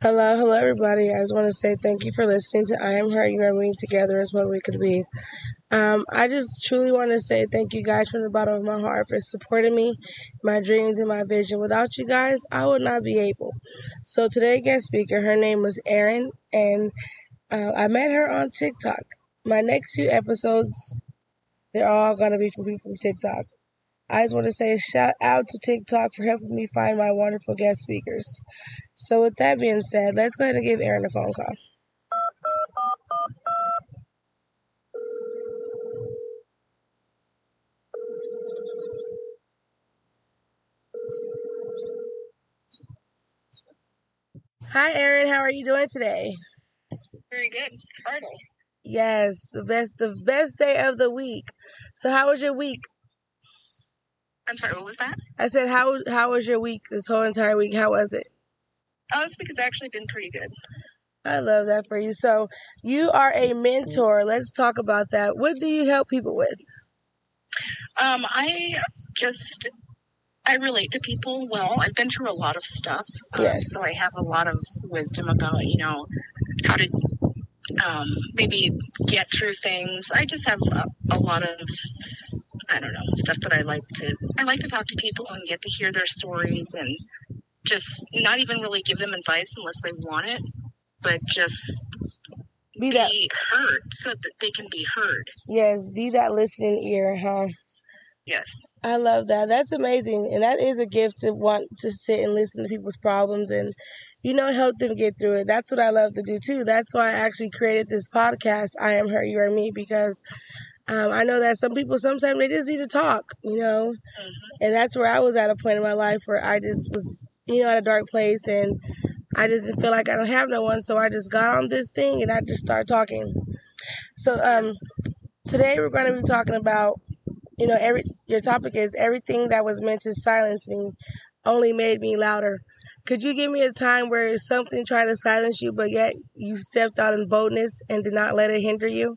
Hello, everybody. I just want to say thank you for listening to I Am Her, You Are Me, Together is What We Could Be. I just truly want to say thank you guys from the bottom of my heart for supporting me, my dreams, and my vision. Without you guys, I would not be able. So today's guest speaker, her name was Erin, and I met her on TikTok. My next few episodes, they're all going to be from people from TikTok. I just want to say a shout out to TikTok for helping me find my wonderful guest speakers. So with that being said, let's go ahead and give Erin a phone call. Hi, Erin. How are you doing today? Very good. Friday. Yes, the best day of the week. So, how was your week? I'm sorry, what was that? I said, how was your week? This whole entire week, how was it? Oh, this week has actually been pretty good. I love that for you. So, you are a mentor. Let's talk about that. What do you help people with? I just I relate to people well. I've been through a lot of stuff, Yes. so I have a lot of wisdom about how to maybe get through things. I just have a lot of I don't know stuff that I like to talk to people and get to hear their stories and just not even really give them advice unless they want it, but just Be that. be heard so that they can be heard. Yes, be that listening ear, huh? Yes. I love that. That's amazing. And that is a gift to want to sit and listen to people's problems and, help them get through it. That's what I love to do too. That's why I actually created this podcast, I Am Her, You Are Me, because I know that some people sometimes they just need to talk. Mm-hmm. And that's where I was at a point in my life where I just was, at a dark place and I just didn't feel like I don't have no one. So I just got on this thing and I just started talking. So today we're going to be talking about your topic is everything that was meant to silence me only made me louder. Could you give me a time where something tried to silence you, but yet you stepped out in boldness and did not let it hinder you?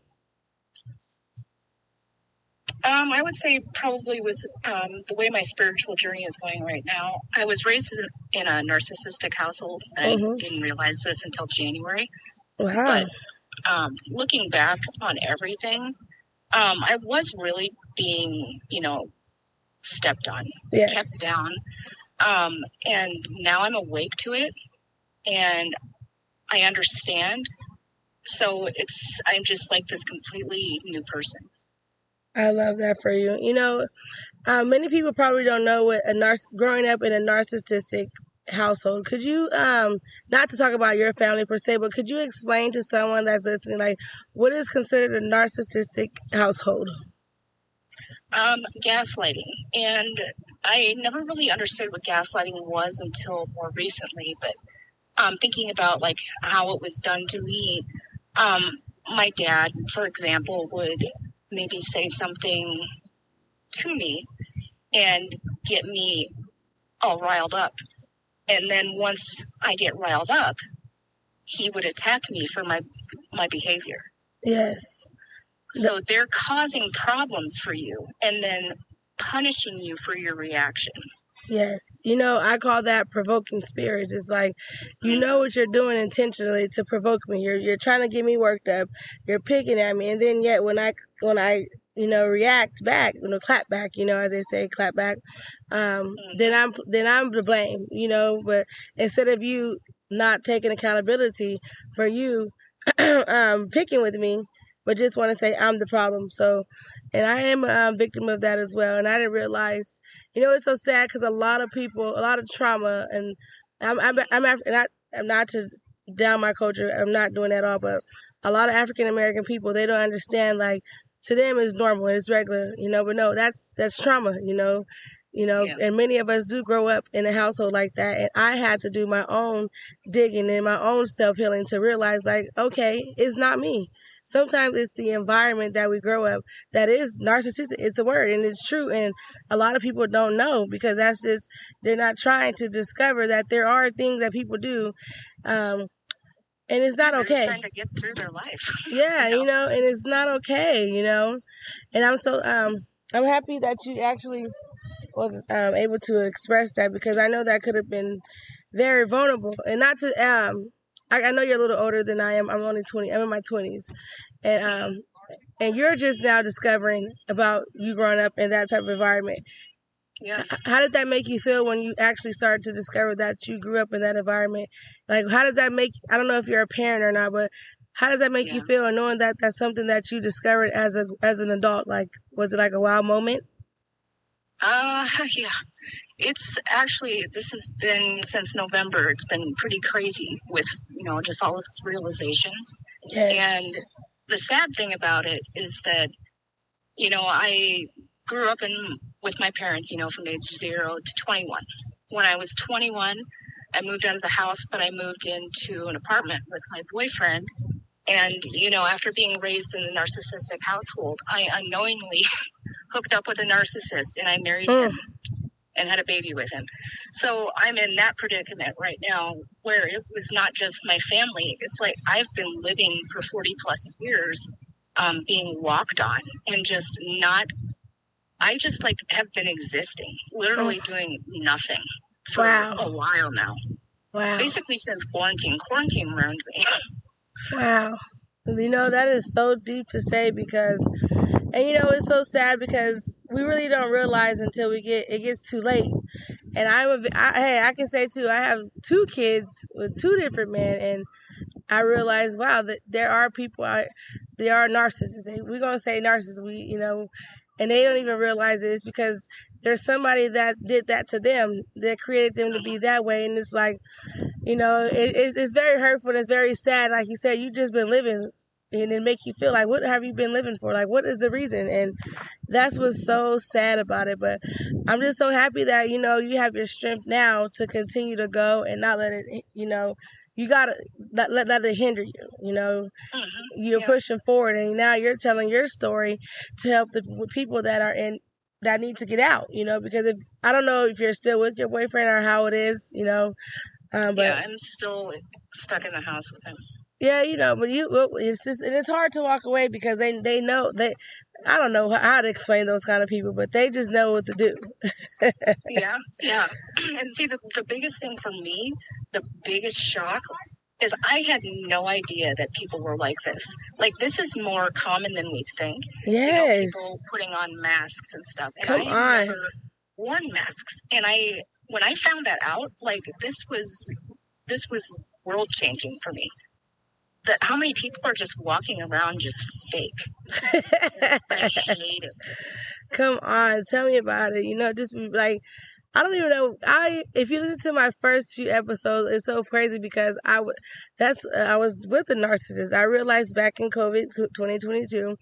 I would say probably with the way my spiritual journey is going right now. I was raised in a narcissistic household, and I didn't realize this until January. Wow. But looking back on everything, I was really being, stepped on, Yes. kept down. And now I'm awake to it, and I understand. So I'm just like this completely new person. I love that for you. Many people probably don't know what growing up in a narcissistic household. Could you, not to talk about your family per se, but could you explain to someone that's listening, like, what is considered a narcissistic household? Gaslighting. And I never really understood what gaslighting was until more recently, but thinking about like how it was done to me. My dad, for example, would maybe say something to me and get me all riled up. And then once I get riled up, he would attack me for my behavior. Yes. So they're causing problems for you and then punishing you for your reaction. Yes. I call that provoking spirits. It's like, you know what you're doing intentionally to provoke me. You're trying to get me worked up. You're picking at me. And then yet when I react back, clap back, as they say, clap back, then I'm to blame, but instead of you not taking accountability for you picking with me, but just want to say I'm the problem. So, and I am a victim of that as well. And I didn't realize, it's so sad because a lot of people, a lot of trauma, and I'm not to down my culture. I'm not doing that at all, but a lot of African American people, they don't understand, like, to them it's normal, it's regular, but no, that's trauma, Yeah. And many of us do grow up in a household like that. And I had to do my own digging and my own self-healing to realize, like, okay, it's not me. Sometimes it's the environment that we grow up that is narcissistic. It's a word and it's true. And a lot of people don't know because they're not trying to discover that there are things that people do. And it's not they're okay. Just trying to get through their life. Yeah, and it's not okay, And I'm happy that you actually was able to express that because I know that could have been very vulnerable, and not to I know you're a little older than I am. I'm only 20. I'm in my 20s, and you're just now discovering about you growing up in that type of environment. Yes. How did that make you feel when you actually started to discover that you grew up in that environment? Like, how does that make? I don't know if you're a parent or not, but how does that make you feel, and knowing that that's something that you discovered as an adult? Like, was it like a wow moment? Yeah. It's actually, this has been since November. It's been pretty crazy with, just all of the realizations. Yes. And the sad thing about it is that, I grew up with my parents, from age 0 to 21. When I was 21, I moved out of the house, but I moved into an apartment with my boyfriend. And, after being raised in a narcissistic household, I unknowingly hooked up with a narcissist, and I married him and had a baby with him. So I'm in that predicament right now where it was not just my family. It's like I've been living for 40 plus years, being walked on and I just like have been existing, literally doing nothing for a while now. Wow. Basically since quarantine. Quarantine ruined me. Wow. That is so deep to say because, and it's so sad because we really don't realize until it gets too late. And I can say too, I have 2 kids with 2 different men, and I realized, wow, that there are people they are narcissists. We're going to say narcissists, and they don't even realize it. It's because there's somebody that did that to them, that created them to be that way. And it's like, it's very hurtful and it's very sad. Like you said, you just been living, and it make you feel like, what have you been living for? Like, what is the reason? And that's what's so sad about it. But I'm just so happy that, you have your strength now to continue to go and not let it, you gotta not let it hinder you. You're pushing forward, and now you're telling your story to help the people that need to get out. Because if I don't know if you're still with your boyfriend or how it is. But yeah, I'm still stuck in the house with him. Yeah, but it's just, and it's hard to walk away because they know that, I don't know how to explain those kind of people, but they just know what to do. Yeah. And see, the biggest thing for me, the biggest shock is I had no idea that people were like this. Like, this is more common than we think. Yes. People putting on masks and stuff. And Come I on. never worn masks. And when I found that out, like, this was world changing for me. That how many people are just walking around just fake. I hate it. Come on, tell me about it. Just be like, I don't even know. If you listen to my first few episodes, it's so crazy because I was with a narcissist. I realized back in COVID 2022,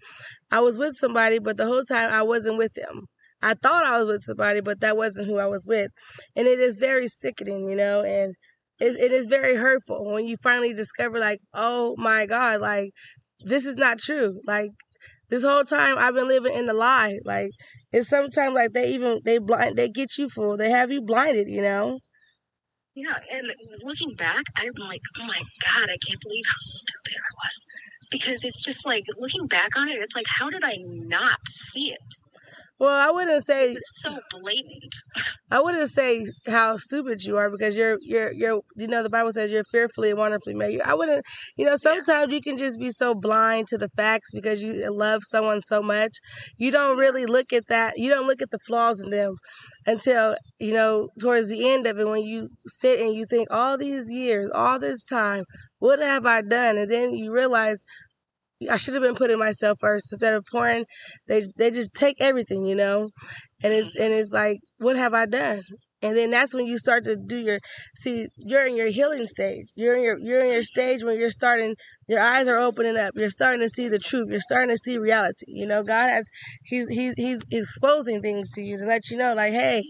I was with somebody, but the whole time I wasn't with them. I thought I was with somebody, but that wasn't who I was with, and it is very sickening, and it is very hurtful when you finally discover, like, oh my God, like, this is not true. Like, this whole time I've been living in a lie. Like, it's sometimes like they get you fooled. They have you blinded. Yeah, and looking back, I'm like, oh my God, I can't believe how stupid I was. Because it's just like, looking back on it, it's like, how did I not see it? Well, I wouldn't say it's so blatant. I wouldn't say how stupid you are, because you're the Bible says you're fearfully and wonderfully made. I wouldn't, sometimes you can just be so blind to the facts because you love someone so much. You don't really look at that. You don't look at the flaws in them until, towards the end of it, when you sit and you think, all these years, all this time, what have I done? And then you realize, I should have been putting myself first instead of pouring. They just take everything, and it's like, what have I done? And then that's when you start to you're in your healing stage. You're in your stage when your eyes are opening up. You're starting to see the truth. You're starting to see reality. God he's exposing things to you to let you know, like, hey,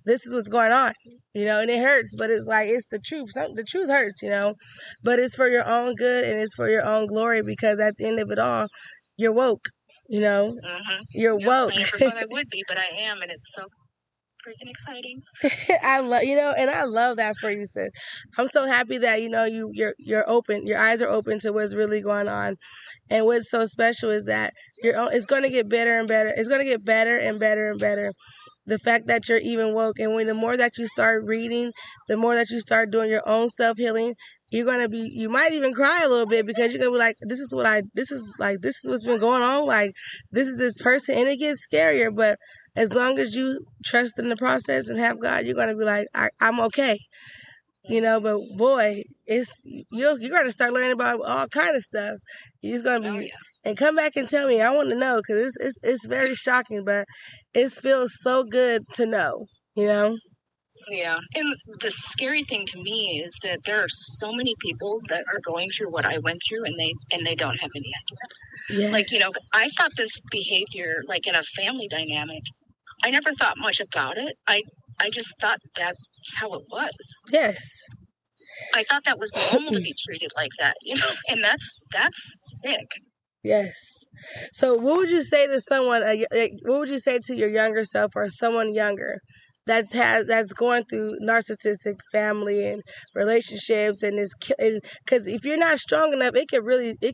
this is what's going on. And it hurts, but it's like, it's the truth. The truth hurts, but it's for your own good and it's for your own glory, because at the end of it all, you're woke. You're woke. I never thought I would be, but I am, and it's so freaking exciting. I love that for you, sis. I'm so happy that you're open. Your eyes are open to what's really going on, and what's so special is that it's going to get better and better. It's going to get better and better and better. the fact that you're even woke. And when the more that you start reading, the more that you start doing your own self-healing, you might even cry a little bit, because you're gonna be like, this is what's been going on, like this is this person, and it gets scarier. But as long as you trust in the process and have God, you're gonna be like, I'm okay. But boy, you're gonna start learning about all kind of stuff. You're just gonna be, and come back and tell me. I want to know, because it's very shocking, but it feels so good to know. Yeah, and the scary thing to me is that there are so many people that are going through what I went through, and they don't have any idea. Yeah. Like, I thought this behavior, like in a family dynamic, I never thought much about it. I just thought that's how it was. Yes. I thought that was normal to be treated like that, and that's sick. Yes. So what would you say to someone, what would you say to your younger self, or someone younger that's going through narcissistic family and relationships, and because if you're not strong enough, it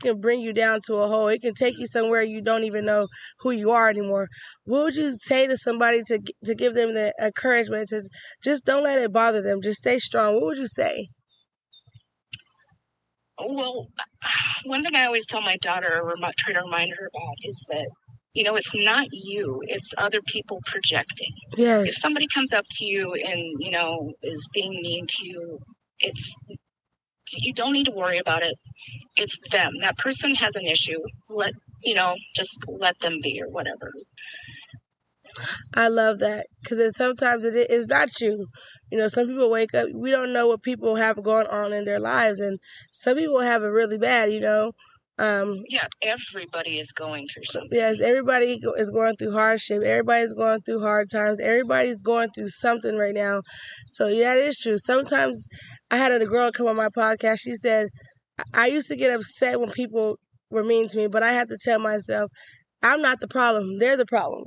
can bring you down to a hole. It can take you somewhere you don't even know who you are anymore. What would you say to somebody to give them the encouragement to just don't let it bother them, just stay strong? What would you say? Well, one thing I always tell my daughter, or try to remind her about, is that, it's not you, it's other people projecting. Yes. If somebody comes up to you and, is being mean to you, you don't need to worry about it. It's them. That person has an issue. Just let them be, or whatever. I love that, because sometimes it's not you. Some people wake up, we don't know what people have going on in their lives, and some people have it really bad. Yeah, everybody is going through something. Yes, everybody is going through hardship. Everybody's going through hard times. Everybody's going through something right now. So yeah, it is true. Sometimes I had a girl come on my podcast. She said, I used to get upset when people were mean to me, but I had to tell myself, I'm not the problem. They're the problem.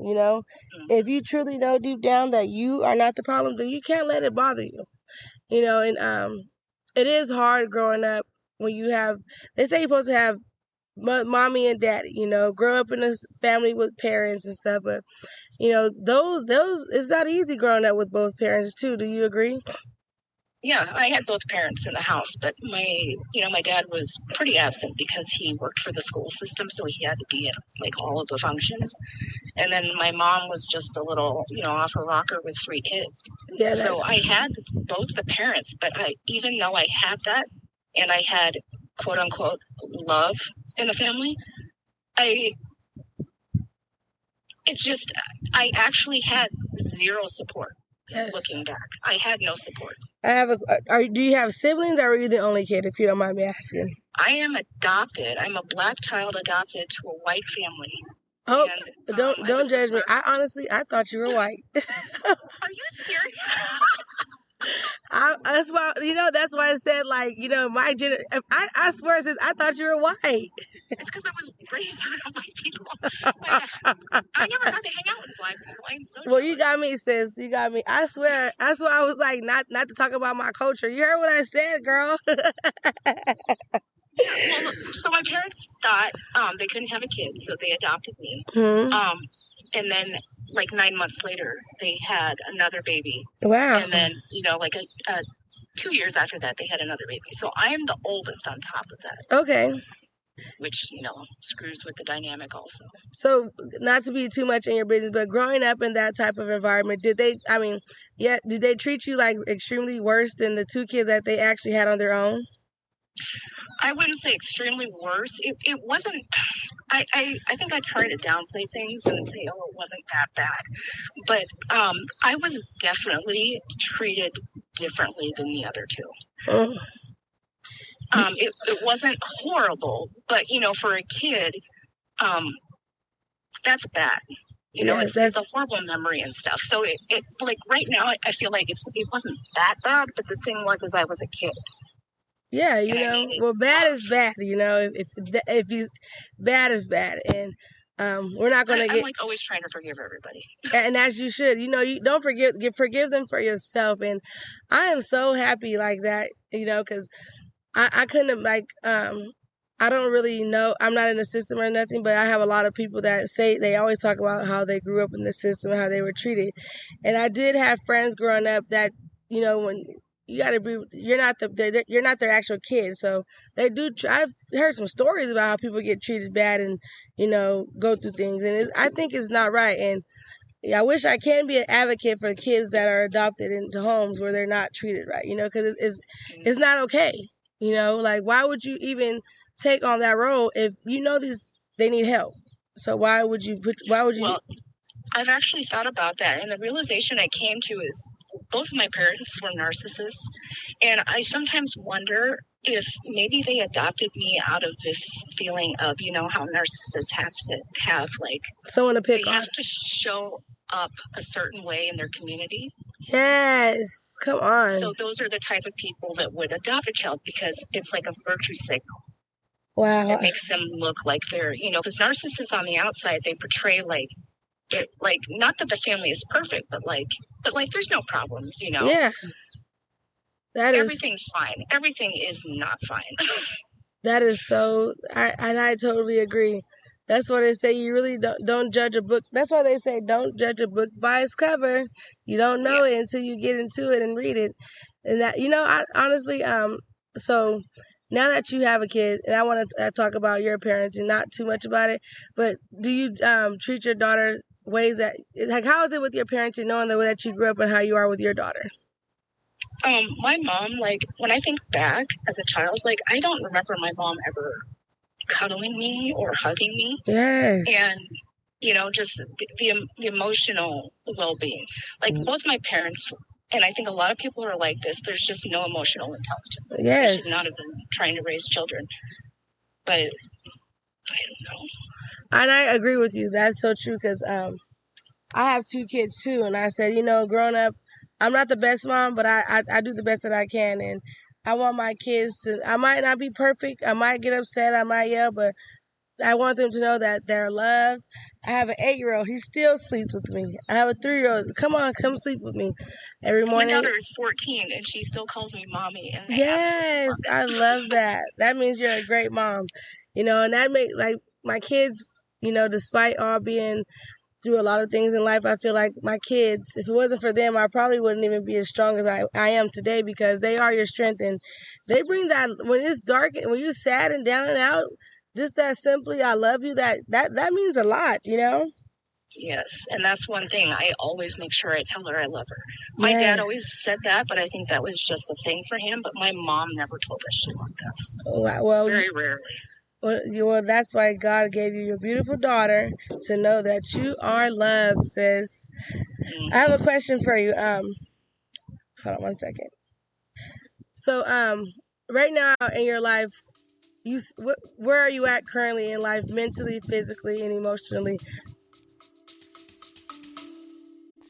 If you truly know deep down that you are not the problem, then you can't let it bother you. And it is hard growing up when they say you're supposed to have mommy and daddy, grow up in a family with parents and stuff. But, those, it's not easy growing up with both parents too. Do you agree? Yeah, I had both parents in the house, but my dad was pretty absent because he worked for the school system, so he had to be at like all of the functions. And then my mom was just a little, off her rocker with 3 kids. Yeah. So I had both the parents, but even though I had that, and I had quote unquote love in the family, I actually had zero support. Yes. Looking back, I had no support. Do you have siblings, or are you the only kid, if you don't mind me asking? I am adopted. I'm a black child adopted to a white family. Oh, and, don't judge me. I thought you were white. Are you serious? That's why I said, my I swear, sis, I thought you were white. It's because I was raised around white people. I never got to hang out with black people. I'm so jealous. Well, you got me, sis. You got me. I swear. That's why I was like, not to talk about my culture. You heard what I said, girl. Well, so my parents thought they couldn't have a kid, so they adopted me. Mm-hmm. And then, like 9 months later, they had another baby. Wow. And then, 2 years after that, they had another baby. So I am the oldest on top of that. Okay. Which, screws with the dynamic also. So, not to be too much in your business, but growing up in that type of environment, did they treat you like extremely worse than the 2 kids that they actually had on their own? I wouldn't say extremely worse. It wasn't. I think I tried to downplay things and say, oh, it wasn't that bad. But I was definitely treated differently than the other 2. Oh. It wasn't horrible, but for a kid, that's bad. It's a horrible memory and stuff. So it like right now, I feel like it wasn't that bad. But the thing was, I was a kid. Yeah, well, bad is bad. If you bad is bad, and we're not going to get. I'm like always trying to forgive everybody. And as you should, you don't forgive them for yourself. And I am so happy like that, because I couldn't have I don't really know. I'm not in the system or nothing, but I have a lot of people that say they always talk about how they grew up in the system and how they were treated. And I did have friends growing up that, when you got to be, you're not their actual kids. So they do. I've heard some stories about how people get treated bad and, go through things. And I think it's not right. And yeah, I wish I can be an advocate for kids that are adopted into homes where they're not treated right, because it's not okay. Like why would you even take on that role if they need help? So Well, I've actually thought about that, and the realization I came to is both of my parents were narcissists, and I sometimes wonder if maybe they adopted me out of this feeling of, how narcissists have like someone to pick they on. have to show up a certain way in their community. Yes, come on. So those are the type of people that would adopt a child because it's like a virtue signal. Wow. It makes them look like they're, because narcissists on the outside, they portray like not that the family is perfect, but there's no problems, Yeah. Everything's fine. Everything is not fine. That is so, I totally agree. That's why they say you really don't judge a book. That's why they say don't judge a book by its cover. You don't know it until you get into it and read it. And that, I honestly, so now that you have a kid, and I want to talk about your parenting, not too much about it, but do you treat your daughter ways that, like, how is it with your parenting, knowing the way that you grew up and how you are with your daughter? My mom, when I think back as a child, I don't remember my mom ever cuddling me or hugging me. Yes. And, just the emotional well-being. Both my parents, and I think a lot of people are like this, there's just no emotional intelligence. Yes. They should not have been trying to raise children. But I don't know. And I agree with you. That's so true because I have 2 kids too. And I said, growing up, I'm not the best mom, but I do the best that I can. And I want my kids to, I might not be perfect. I might get upset. I might yell, but I want them to know that they're loved. I have an 8-year-old. He still sleeps with me. I have a 3-year-old. Come sleep with me every morning. My daughter is 14, and she still calls me mommy. And yes, I love that. That means you're a great mom. And that makes, my kids, despite all being through a lot of things in life, I feel like my kids, if it wasn't for them, I probably wouldn't even be as strong as I am today because they are your strength. And they bring that, when it's dark and when you're sad and down and out, just that simply, I love you, that means a lot, Yes, and that's one thing. I always make sure I tell her I love her. My dad always said that, but I think that was just a thing for him. But my mom never told us she loved us. Well, very rarely. Well, that's why God gave you your beautiful daughter to know that you are loved, sis. Mm-hmm. I have a question for you. Hold on one second. So, right now in your life, where are you at currently in life, mentally, physically, and emotionally?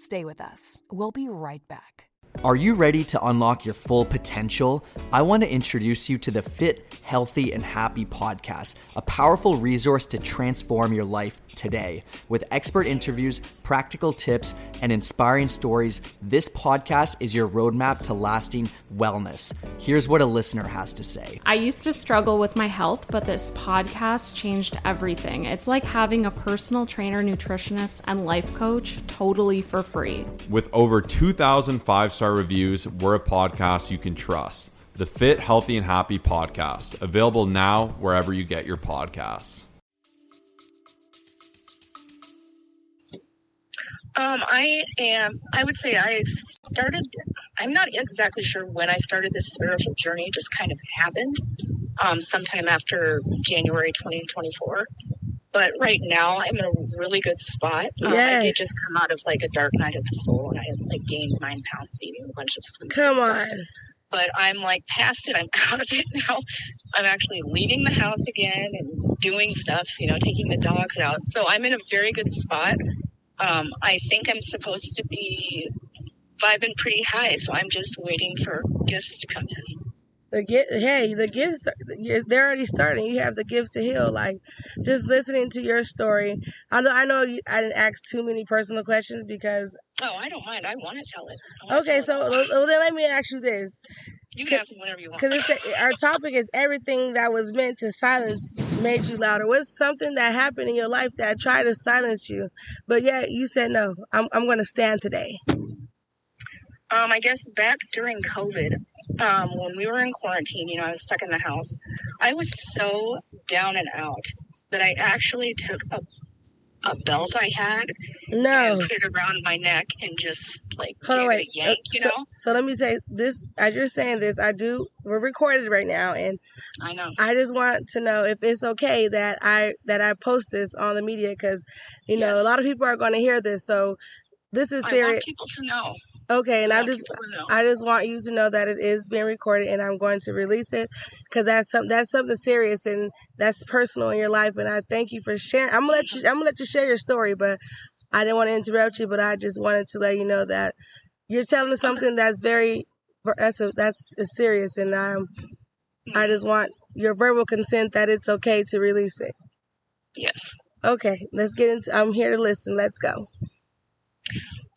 Stay with us. We'll be right back. Are you ready to unlock your full potential? I want to introduce you to the Fit, Healthy, and Happy podcast, a powerful resource to transform your life today. With expert interviews, practical tips, and inspiring stories, this podcast is your roadmap to lasting wellness. Here's what a listener has to say. I used to struggle with my health, but this podcast changed everything. It's like having a personal trainer, nutritionist, and life coach totally for free. With over 2,000 5-star reviews, we're a podcast you can trust. The Fit, Healthy, and Happy podcast, available now wherever you get your podcasts. I would say I'm not exactly sure when I started this spiritual journey. It just kind of happened sometime after January 2024. But right now I'm in a really good spot. I did just come out of a dark night of the soul, and I had gained 9 pounds eating a bunch of sweets. Come on. But I'm past it. I'm out of it now. I'm actually leaving the house again and doing stuff, taking the dogs out. So I'm in a very good spot. I think I'm supposed to be vibing pretty high, so I'm just waiting for gifts to come in. The gifts, they're already starting. You have the gift to heal. Just listening to your story. I know I didn't ask too many personal questions because... Oh, I don't mind. I want to tell it. Okay, so then let me ask you this. You can ask me whatever you want. Because our topic is everything that was meant to silence made you louder. What's something that happened in your life that tried to silence you, but yet you said, no, I'm going to stand today? I guess back during COVID, when we were in quarantine, I was stuck in the house. I was so down and out that I actually took a belt I had and put it around my neck and just gave it a yank, So let me say this, as you're saying this, we're recorded right now, and I know. I just want to know if it's okay that I post this on the media, because, a lot of people are going to hear this, so this is serious. I want people to know. Okay, and I just want you to know that it is being recorded, and I'm going to release it, because that's something serious and that's personal in your life. And I thank you for sharing. I'm gonna let you share your story, but I didn't want to interrupt you. But I just wanted to let you know that you're telling something that's serious, and I just want your verbal consent that it's okay to release it. Yes. Okay, let's get into. I'm here to listen. Let's go.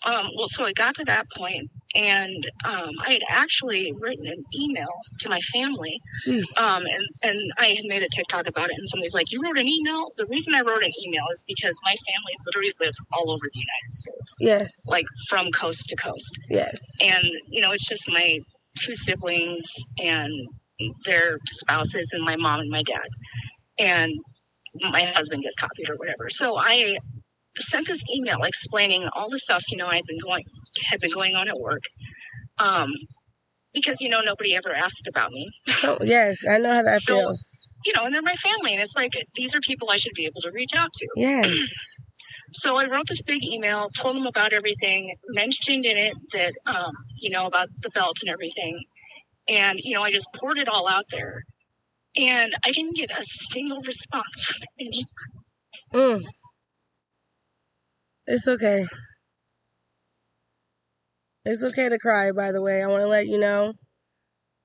Well, so it got to that point, and I had actually written an email to my family, and I had made a TikTok about it, and somebody's like, you wrote an email? The reason I wrote an email is because my family literally lives all over the United States. Yes. Like, from coast to coast. Yes. And, it's just my 2 siblings and their spouses and my mom and my dad. And my husband gets copied or whatever. So I sent this email explaining all the stuff, had been going on at work. Because, nobody ever asked about me. Oh, yes, I know how that feels. And they're my family, and it's like, these are people I should be able to reach out to. Yes. So I wrote this big email, told them about everything, mentioned in it that, about the belt and everything. And, I just poured it all out there. And I didn't get a single response from anyone. It's okay. It's okay to cry, by the way. I want to let you know.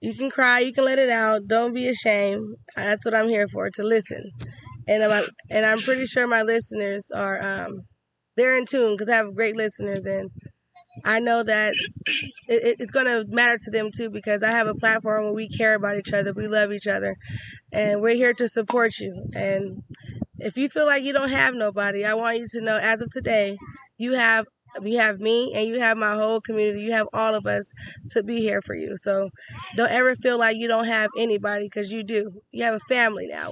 You can cry. You can let it out. Don't be ashamed. That's what I'm here for, to listen. And I'm pretty sure my listeners are, they're in tune, because I have great listeners. And I know that it's going to matter to them, too, because I have a platform where we care about each other. We love each other. And we're here to support you. And if you feel like you don't have nobody, I want you to know, as of today, you have me, and you have my whole community. You have all of us to be here for you. So don't ever feel like you don't have anybody, because you do. You have a family now.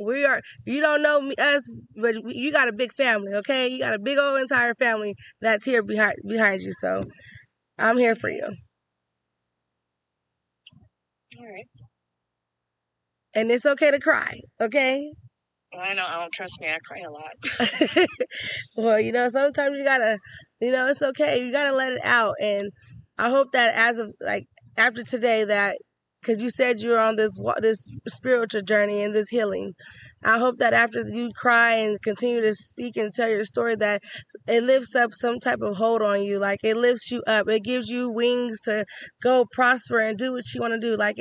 You don't know us, but you got a big family, okay? You got a big old entire family that's here behind you. So I'm here for you. All right. And it's okay to cry, okay? I know. Trust me, I cry a lot. Well, sometimes you gotta, it's okay. You gotta let it out. And I hope that as of, after today, that, because you said you were on this spiritual journey and this healing, I hope that after you cry and continue to speak and tell your story, that it lifts up some type of hold on you. Like, it lifts you up. It gives you wings to go prosper and do what you want to do. Like,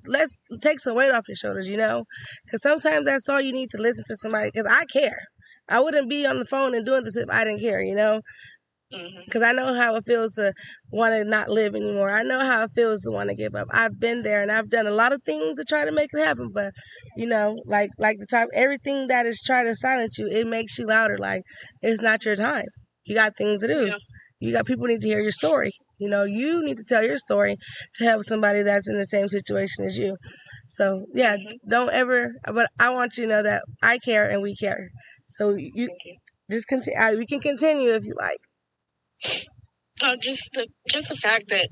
let's take some weight off your shoulders, because sometimes that's all you need to listen to somebody, because I care. I wouldn't be on the phone and doing this if I didn't care, because I know how it feels to want to not live anymore. I know how it feels to want to give up. I've been there, and I've done a lot of things to try to make it happen. But, everything that is trying to silence you, it makes you louder. Like, it's not your time. You got things to do. Yeah. You got people need to hear your story. You need to tell your story to help somebody that's in the same situation as you. So, yeah, don't ever, but I want you to know that I care and we care. So you just continue. We can continue if you like. Just the fact that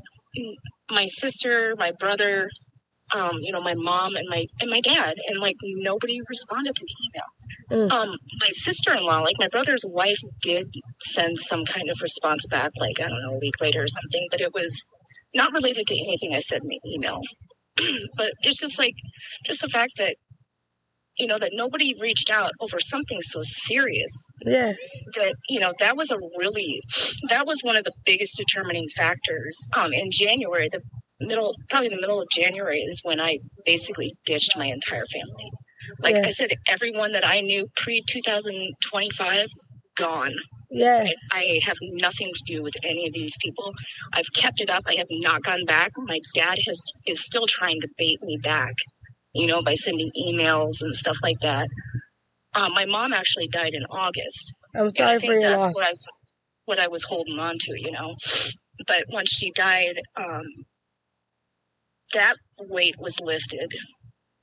my sister, my brother, my mom and my dad, and nobody responded to the email. My sister-in-law, my brother's wife, did send some kind of response back, I don't know, a week later or something, but it was not related to anything I said in the email. But it's just the fact that that nobody reached out over something so serious. Yes. That, that was one of the biggest determining factors. In January, probably the middle of January is when I basically ditched my entire family. I said, everyone that I knew pre-2025, gone. Yes. I have nothing to do with any of these people. I've kept it up. I have not gone back. My dad is still trying to bait me back, by sending emails and stuff like that. My mom actually died in August. I'm sorry and I think for your that's loss. what I was holding on to, But once she died, that weight was lifted.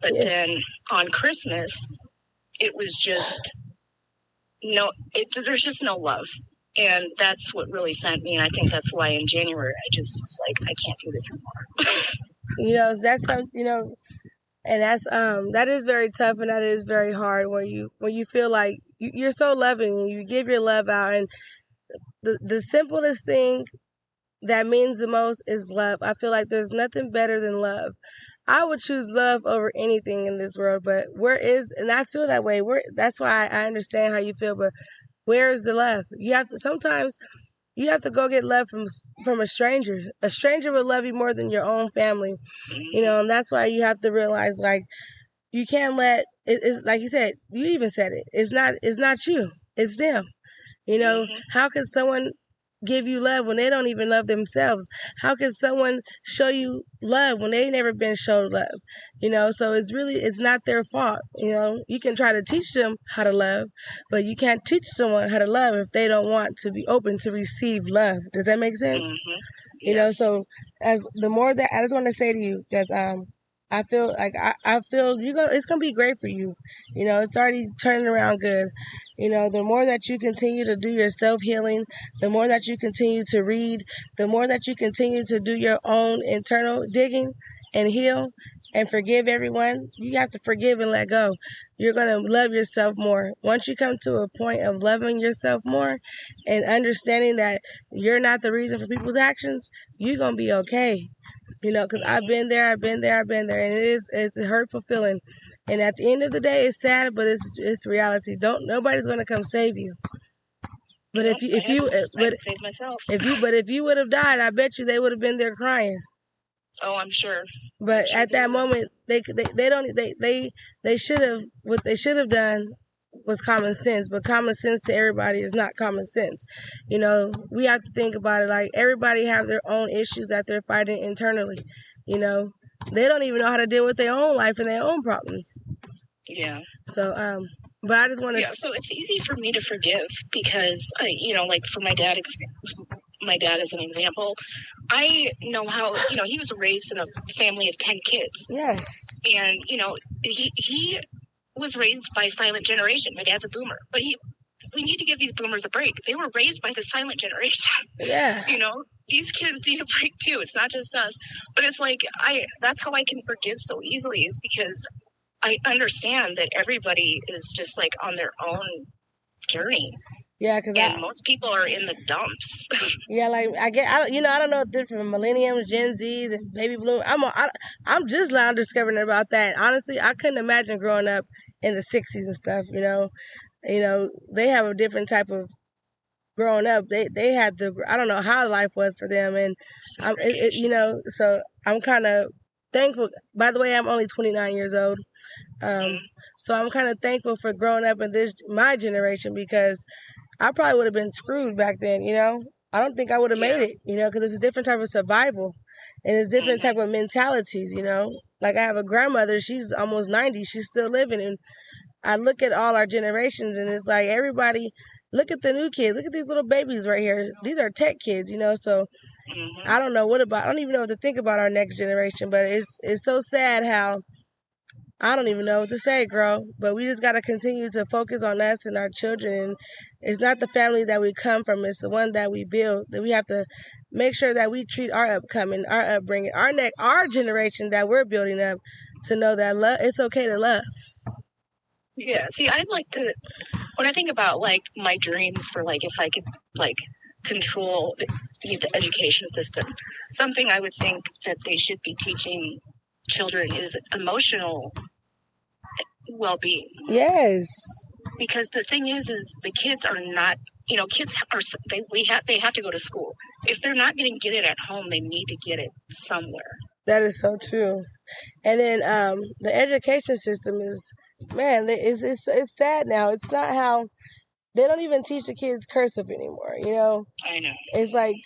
But then on Christmas, it was just there's just no love. And that's what really sent me. And I think that's why in January, I just was like, I can't do this anymore. That's something, and that is very tough, and that is very hard when you feel like you're so loving and you give your love out, and the simplest thing that means the most is love. I feel like there's nothing better than love. I would choose love over anything in this world, but and I feel that way. That's why I understand how you feel, but where is the love? Sometimes you have to go get love from a stranger. A stranger will love you more than your own family, and that's why you have to realize, like, you can't let it's like you said. You even said it. It's not you. It's them. How can someone give you love when they don't even love themselves? How can someone show you love when they never been showed love? So it's not their fault. You can try to teach them how to love, but you can't teach someone how to love if they don't want to be open to receive love. Does that make sense? Yes. So as the more that I just want to say to you, that I feel like I feel it's gonna be great for you. It's already turning around good. The more that you continue to do your self-healing, the more that you continue to read, the more that you continue to do your own internal digging and heal and forgive everyone. You have to forgive and let go. You're going to love yourself more. Once you come to a point of loving yourself more and understanding that you're not the reason for people's actions, you're going to be okay. Because I've been there, and it's a hurtful feeling. And at the end of the day, it's sad, but it's reality. Nobody's gonna come save you. But I had to save myself. If you would have died, I bet you they would have been there crying. Oh, I'm sure. But at that moment, they should have, what they should have done was common sense. But common sense to everybody is not common sense. We have to think about it like everybody have their own issues that they're fighting internally. They don't even know how to deal with their own life and their own problems. Yeah. So, but I just want to. Yeah. So it's easy for me to forgive because like for my dad as an example, I know how, he was raised in a family of 10 kids. Yes. And, he was raised by silent generation. My dad's a boomer, but we need to give these boomers a break. They were raised by the silent generation. Yeah. These kids need a break too. It's not just us, but it's like, that's how I can forgive so easily, is because I understand that everybody is just like on their own journey. Yeah, because most people are in the dumps. Yeah, like I don't know if they're from millenniums, Gen Zs, and baby boom. I'm just now discovering about that. Honestly, I couldn't imagine growing up in the '60s and stuff. They have a different type of growing up. They had I don't know how life was for them, and so I'm kind of thankful. By the way, I'm only 29 years old, so I'm kind of thankful for growing up in my generation, because I probably would have been screwed back then, I don't think I would have made it, because it's a different type of survival, and it's different type of mentalities, Like I have a grandmother, she's almost 90, she's still living, and I look at all our generations, and it's like everybody, look at the new kids, look at these little babies right here. These are tech kids, so I don't know I don't even know what to think about our next generation, but it's so sad how I don't even know what to say, girl, but we just got to continue to focus on us and our children. It's not the family that we come from, it's the one that we build. That we have to make sure that we treat our upcoming, our upbringing, our generation that we're building up, to know that it's okay to love. Yeah, see, I'd like to, when I think about like my dreams for like if I could like control the education system, something I would think that they should be teaching children is emotional well-being. Yes. Because the thing is the kids are not, kids are, they have to go to school. If they're not going to get it at home, they need to get it somewhere. That is so true. And then the education system is, man, it's sad now. It's not how they don't even teach the kids cursive anymore. You know, I know. it's like,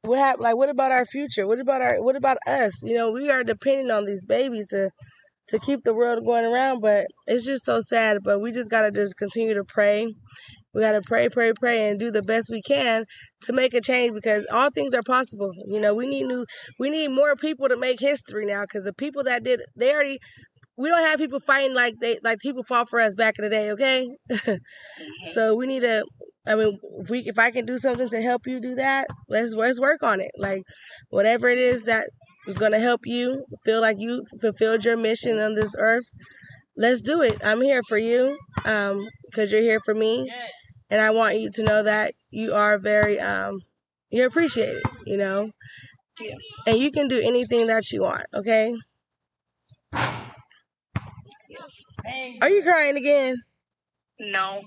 what about our future? What about us? You know, we are depending on these babies to keep the world going around, but it's just so sad. But we just gotta just continue to pray. We gotta pray, and do the best we can to make a change, because all things are possible. You know, we need more people to make history now, because the people that did, we don't have people fighting like people fought for us back in the day. Okay, so we need to. I mean, if I can do something to help you do that, let's work on it. Like, whatever it is that is going to help you feel like you fulfilled your mission on this earth, let's do it. I'm here for you, because you're here for me, and I want you to know that you are very you're appreciated. You know, Yeah. and you can do anything that you want. Okay. Yes. Are you crying again? No.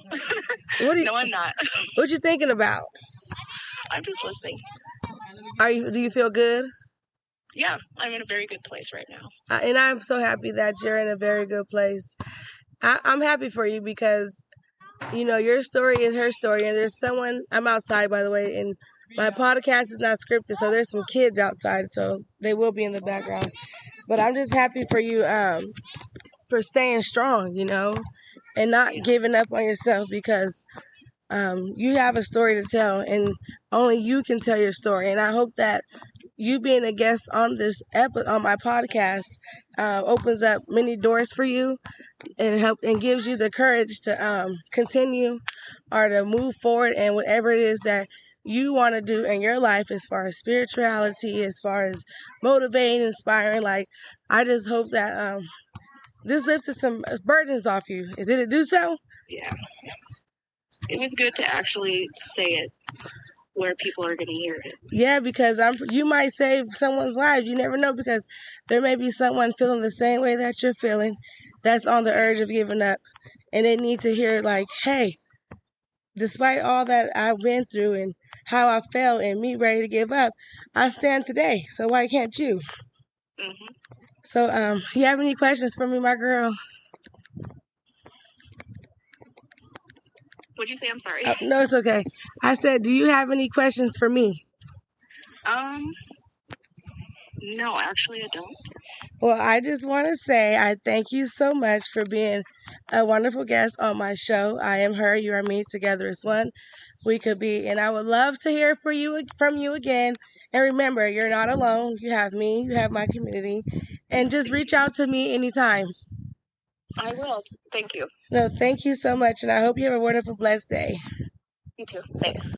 What No, I'm not. What you thinking about? I'm just listening. Do you feel good? Yeah, I'm in a very good place right now. And I'm so happy that you're in a very good place. I'm happy for you, because, you know, your story is her story, and there's someone. I'm outside, by the way, and my podcast is not scripted, so there's some kids outside, so they will be in the background. But I'm just happy for you, for staying strong, you know, and not giving up on yourself, because you have a story to tell, and only you can tell your story. And I hope that you being a guest on on my podcast opens up many doors for you, and gives you the courage to continue or to move forward, and whatever it is that you want to do in your life, as far as spirituality, as far as motivating, inspiring. Like, I just hope that this lifted some burdens off you. Did it do so? Yeah. It was good to actually say it where people are going to hear it. Yeah, because you might save someone's life. You never know, because there may be someone feeling the same way that you're feeling, that's on the urge of giving up, and they need to hear, like, hey, despite all that I've been through and how I felt and me ready to give up, I stand today. So why can't you? Mm-hmm. So, you have any questions for me, my girl? What'd you say? I'm sorry. No, it's okay. I said, do you have any questions for me? No, actually I don't. Well, I just want to say I thank you so much for being a wonderful guest on my show. I am her, you are me, together as one. We could be, and I would love to hear from you again. And remember, you're not alone. You have me, you have my community, and just reach out to me anytime. I will. Thank you. No, thank you so much, and I hope you have a wonderful, blessed day. You too. Thanks.